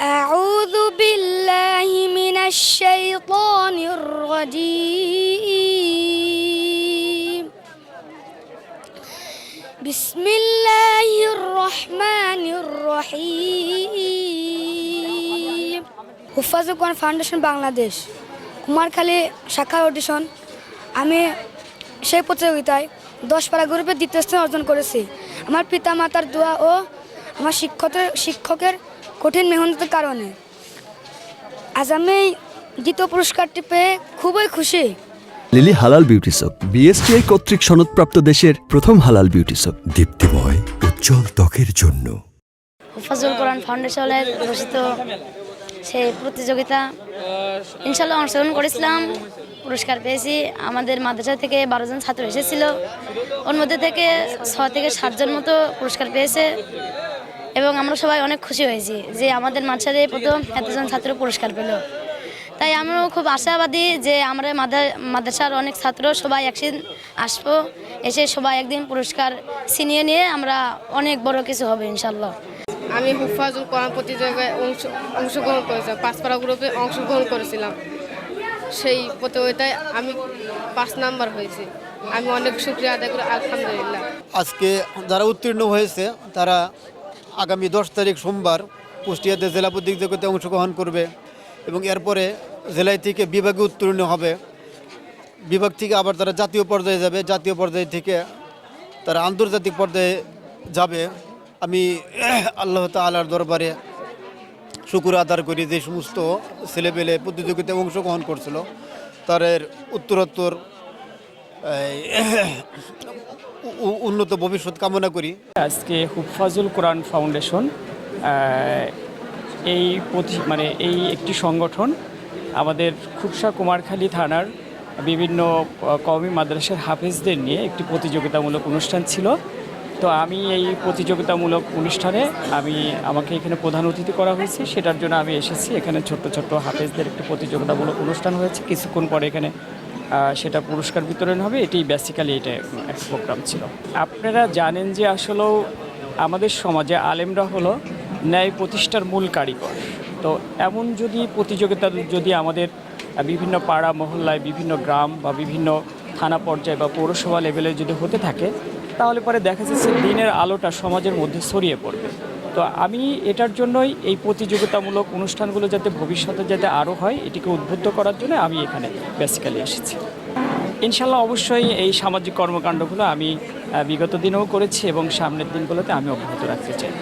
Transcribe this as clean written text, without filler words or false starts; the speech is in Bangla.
أعوذ بالله من الشيطان الرجيم بسم الله الرحمن الرحيم হুফাজুল কোরআন ফাউন্ডেশন বাংলাদেশ কুমারখালী শাখার অডিশন আমি সেই প্রতিযোগিতায় 10 পারা গ্রুপে দ্বিতীয় স্থান অর্জন করেছি। আমার পিতামাতার দোয়া ও আমার শিক্ষকের কঠিন মেহনতের কারণে আজ আমি দ্বিতীয় পুরস্কারটি পেয়ে খুবই খুশি। লিলি হালাল বিউটি সোপ বিএসটিআই কর্তৃক সনদপ্রাপ্ত দেশের প্রথম হালাল বিউটি সোপ, দীপ্তিময় উজ্জ্বল ত্বকের জন্য। হুফাজুল কোরআন ফাউন্ডেশনের ঘোষিত সেই প্রতিযোগিতা ইনশাল্লাহ অংশগ্রহণ করেছিলাম, পুরস্কার পেয়েছি। আমাদের মাদ্রাসা থেকে 12 জন ছাত্র এসেছিল, ওর মধ্যে থেকে 6 থেকে 7 জন মতো পুরস্কার পেয়েছে এবং আমরা সবাই অনেক খুশি হয়েছি যে আমাদের মাদ্রাসায় প্রথম এতজন ছাত্র পুরস্কার পেল। তাই আমরাও খুব আশাবাদী যে আমরা মাদ্রাসার অনেক ছাত্র সবাই একদিন আসবো, এসে সবাই একদিন পুরস্কার ছিনিয়ে নিয়ে আমরা অনেক বড় কিছু হবে ইনশাল্লাহ। আমি হুফাজুল কোরআন প্রতিযোগিতায় অংশগ্রহণ করেছিলাম, 5 পারা গ্রুপে অংশগ্রহণ করেছিলাম। সেই প্রতিযোগিতায় আমি 5 নাম্বার হয়েছি। আমি অনেক শুকরিয়া আদায় করি, আলহামদুলিল্লাহ। আজকে যারা উত্তীর্ণ হয়েছে তারা আগামী 10 তারিখ সোমবার কুষ্টিয়াতে জেলা প্রতিযোগিতায় অংশগ্রহণ করবে এবং এরপরে জেলায় থেকে বিভাগে উত্তীর্ণ হবে। বিভাগ থেকে আবার তারা জাতীয় পর্যায়ে যাবে, জাতীয় পর্যায় থেকে তারা আন্তর্জাতিক পর্যায়ে যাবে। আমি আল্লাহ তাআলার দরবারে শুকর আদার করি যে সমস্ত ছেলেপেলে প্রতিযোগিতায় অংশগ্রহণ করছিল তাদের উত্তরোত্তর উন্নত ভবিষ্যৎ কামনা করি। আজকে হুফাজুল কোরআন ফাউন্ডেশন এই একটি সংগঠন আমাদের খুবসা কুমারখালী থানার বিভিন্ন কওমি মাদ্রাসার হাফেজদের নিয়ে একটি প্রতিযোগিতামূলক অনুষ্ঠান ছিল। তো আমি এই প্রতিযোগিতামূলক অনুষ্ঠানে আমাকে এখানে প্রধান অতিথি করা হয়েছে, সেটার জন্য আমি এসেছি। এখানে ছোট্ট ছোট্ট হাফেজদের একটি প্রতিযোগিতামূলক অনুষ্ঠান হয়েছে, কিছুক্ষণ পরে এখানে সেটা পুরস্কার বিতরণ হবে। এটাই বেসিক্যালি এটা এক প্রোগ্রাম ছিল। আপনারা জানেন যে আসলেও আমাদের সমাজে আলেমরা হলো ন্যায় প্রতিষ্ঠার মূল কারিগর। তো এমন যদি প্রতিযোগিতা যদি আমাদের বিভিন্ন পাড়া মহল্লায়, বিভিন্ন গ্রাম বা বিভিন্ন থানা পর্যায়ে বা পৌরসভা লেভেলে যদি হতে থাকে, তাহলে পরে দেখা যাচ্ছে দিনের আলোটা সমাজের মধ্যে ছড়িয়ে পড়বে। তো আমি এটার জন্যই এই প্রতিযোগিতামূলক অনুষ্ঠানগুলো যাতে ভবিষ্যতে যাতে আরও হয়, এটিকে উদ্বুদ্ধ করার জন্য আমি এখানে বেসিক্যালি এসেছি। ইনশাল্লাহ অবশ্যই এই সামাজিক কর্মকাণ্ডগুলো আমি বিগত দিনেও করেছি এবং সামনের দিনগুলোতে আমি অব্যাহত রাখতে চাই।